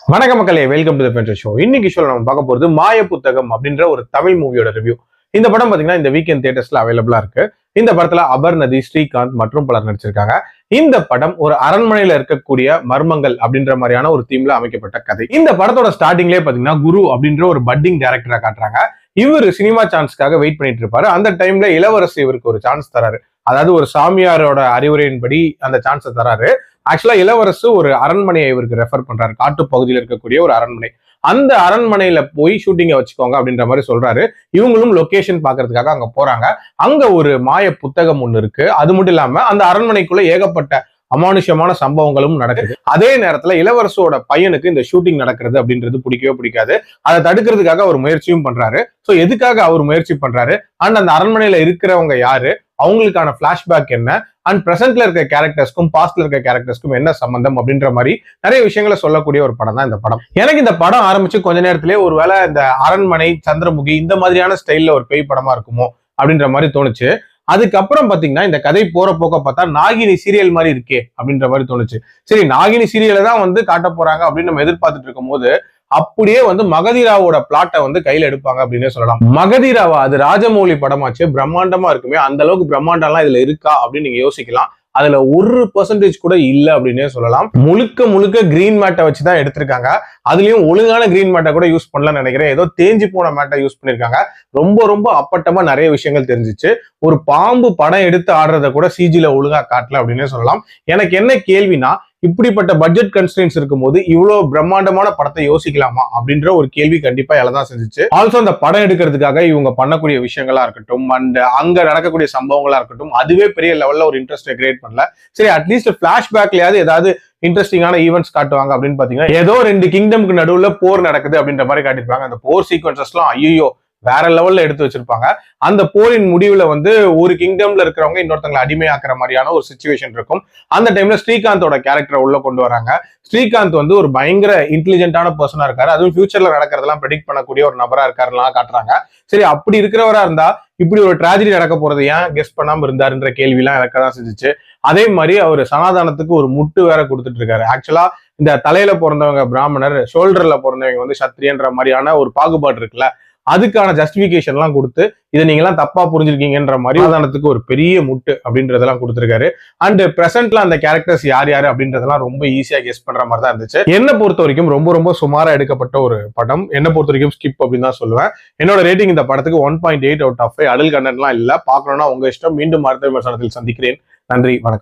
வணக்க மக்களே, welcome to the பென்ட்ரி show. இன்னைக்கு ஷோல நம்ம பார்க்க போறது மாய புத்தகம் அப்படின்ற ஒரு தமிழ் மூவியோட ரிவ்யூ. இந்த படம் பாத்தீங்கன்னா இந்த வீக்கெண்ட் தியேட்டர்ஸ்ல அவைலபிளா இருக்கு. இந்த படத்துல அபர்நதி, ஸ்ரீகாந்த் மற்றும் பலர் நடிச்சிருக்காங்க. இந்த படம் ஒரு அரண்மனையில இருக்கக்கூடிய மர்மங்கள் அப்படின்ற மாதிரியான ஒரு தீம்ல அமைக்கப்பட்ட கதை. இந்த படத்தோட ஸ்டார்டிங்லேயே பாத்தீங்கன்னா குரு அப்படின்ற ஒரு பட்டிங் டைரக்டரா காட்டுறாங்க. இவர் சினிமா சான்ஸ்க்காக வெயிட் பண்ணிட்டு இருப்பாரு. அந்த டைம்ல இளவரசு இவருக்கு ஒரு சான்ஸ் தராரு. அதாவது ஒரு சாமியாரோட அறிவுரையின்படி அந்த சான்ஸை தராரு. ஆக்சுவலா இளவரசு ஒரு அரண்மனையை இவருக்கு ரெஃபர் பண்றாரு. காட்டு பகுதியில் இருக்கக்கூடிய ஒரு அரண்மனை. அந்த அரண்மனையில போய் ஷூட்டிங்கை வச்சுக்கோங்க அப்படின்ற மாதிரி சொல்றாரு. இவங்களும் லொகேஷன் பாக்குறதுக்காக அங்க போறாங்க. அங்க ஒரு மாய புத்தகம் ஒண்ணு இருக்கு. அது மட்டும் இல்லாம அந்த அரண்மனைக்குள்ள ஏகப்பட்ட அமானுஷமான சம்பவங்களும் நடக்குது. அதே நேரத்துல இளவரசோட பையனுக்கு இந்த ஷூட்டிங் நடக்கிறது அப்படின்றது பிடிக்கவே பிடிக்காது. அதை தடுக்கிறதுக்காக அவர் முயற்சியும் பண்றாரு. சோ எதுக்காக அவர் முயற்சி பண்றாரு அண்ட் அந்த அரண்மனையில இருக்கிறவங்க யாரு, அவங்களுக்கான பிளாஷ்பேக் என்ன அண்ட் பிரசன்ட்ல இருக்க கேரக்டர்ஸ்க்கும் பாஸ்ட்ல இருக்க கேரக்டர்ஸ்க்கும் என்ன சம்பந்தம் அப்படின்ற மாதிரி நிறைய விஷயங்களை சொல்லக்கூடிய ஒரு படம் தான் இந்த படம். எனக்கு இந்த படம் ஆரம்பிச்சு கொஞ்ச நேரத்திலேயே ஒருவேளை இந்த அரண்மனை, சந்திரமுகி இந்த மாதிரியான ஸ்டைல்ல ஒரு பேய் படமா இருக்குமோ அப்படின்ற மாதிரி தோணுச்சு. அதுக்கப்புறம் பாத்தீங்கன்னா இந்த கதை போற போக்க பார்த்தா நாகினி சீரியல் மாதிரி இருக்கே அப்படின்ற மாதிரி தோணுச்சு. சரி, நாகினி சீரியலை தான் காட்ட போறாங்க அப்படின்னு நம்ம எதிர்பார்த்துட்டு இருக்கும் போது அப்படியே மகதீராவோட பிளாட்டை கையில எடுப்பாங்க அப்படின்னே சொல்லலாம். மகதீராவா, அது ராஜமௌலி படமாச்சு, பிரம்மாண்டமா இருக்குமே, அந்த அளவுக்கு பிரம்மாண்டம் எல்லாம் இதுல இருக்கா அப்படின்னு நீங்க யோசிக்கலாம். அதுல 1% கூட இல்ல அப்படின்னே சொல்லலாம். முழுக்க முழுக்க கிரீன் மேட்டை வச்சுதான் எடுத்திருக்காங்க. அதுலயும் ஒழுங்கான கிரீன் மேட்டை கூட யூஸ் பண்ணலன்னு நினைக்கிறேன். ஏதோ தேஞ்சு போன மேட்டை யூஸ் பண்ணிருக்காங்க. ரொம்ப ரொம்ப அப்பட்டமா நிறைய விஷயங்கள் தெரிஞ்சிச்சு. ஒரு பாம்பு படம் எடுத்து ஆடுறத கூட சிஜில ஒழுங்கா காட்டல அப்படின்னே சொல்லலாம். எனக்கு என்ன கேள்வினா, இப்படிப்பட்ட பட்ஜெட் கன்ஸ்ட்ரெயின்ஸ் இருக்கும்போது இவ்வளவு பிரம்மாண்டமான படத்தை யோசிக்கலாமா அப்படின்ற ஒரு கேள்வி கண்டிப்பா எல்லாம் செஞ்சுச்சு. ஆல்சோ அந்த படம் எடுக்கிறதுக்காக இவங்க பண்ணக்கூடிய விஷயங்களா இருக்கட்டும் அண்ட் அங்க நடக்கக்கூடிய சம்பவங்களா இருக்கட்டும், அதுவே பெரிய லெவல்ல ஒரு இன்ட்ரெஸ்ட் கிரியேட் பண்ணல. சரி, அட்லீஸ்ட் பிளாஷ்பேக்லயாவது ஏதாவது இன்ட்ரெஸ்டிங்கான ஈவெண்ட்ஸ் காட்டுவாங்க அப்படின்னு பாத்தீங்கன்னா ஏதோ 2 கிங்டம்க்கு நடுவுல போர் நடக்குது அப்படின்ற மாதிரி காட்டிருப்பாங்க. அந்த போர் சீக்வன்சஸ் எல்லாம் ஐயோ வேற லெவல்ல எடுத்து வச்சிருப்பாங்க. அந்த போரின் முடிவுல ஒரு கிங்டம்ல இருக்கிறவங்க இன்னொருத்தங்களை அடிமையாக்குற மாதிரியான ஒரு சிச்சுவேஷன் இருக்கும். அந்த டைம்ல ஸ்ரீகாந்தோட கேரக்டரை உள்ள கொண்டு வராங்க. ஸ்ரீகாந்த் ஒரு பயங்கர இன்டெலிஜென்ட்டான பர்சனா இருக்காரு. அதுவும் ஃபியூச்சர்ல நடக்கிறதெல்லாம் ப்ரெடிக்ட் பண்ணக்கூடிய ஒரு நபரா இருக்காருலாம் காட்டுறாங்க. சரி, அப்படி இருக்கிறவரா இருந்தா இப்படி ஒரு டிராஜடி நடக்க போறது ஏன் கெஸ் பண்ணாம இருந்தாருன்ற கேள்வி எல்லாம் எனக்கு தான் செஞ்சுச்சு. அதே மாதிரி அவர் சனாதானத்துக்கு ஒரு முட்டு வேற கொடுத்துட்டு இருக்காரு. ஆக்சுவலா இந்த தலையில பிறந்தவங்க பிராமணர், ஷோல்டர்ல பிறந்தவங்க சத்திரியன்ற மாதிரியான ஒரு பாகுபாடு இருக்குல்ல, அதுக்கான ஜஸ்டிபிகேஷன் எல்லாம் கொடுத்து இதை நீங்க எல்லாம் தப்பா புரிஞ்சிருக்கீங்கன்ற மாதிரி சனாதானத்துக்கு ஒரு பெரிய முட்டு அப்படின்றதெல்லாம் கொடுத்திருக்காரு. அண்ட் பிரசன்ட்ல அந்த கேரக்டர்ஸ் யார் யாரு அப்படின்றதெல்லாம் ரொம்ப ஈஸியா கெஸ் பண்ற மாதிரி தான் இருந்துச்சு. என்ன பொறுத்த வரைக்கும் ரொம்ப ரொம்ப சுமாரா எடுக்கப்பட்ட ஒரு படம். என்ன பொறுத்த வரைக்கும் ஸ்கிப் அப்படின்னு தான் சொல்லுவேன். என்னோட ரேட்டிங் இந்த படத்துக்கு 1.8 out of 5. அடல் கண்டென்ட்லாம் இல்ல. பார்க்கணும்னா உங்க இஷ்டம். மீண்டும் அடுத்த விமர்சனத்தில் சந்திக்கிறேன். நன்றி, வணக்கம்.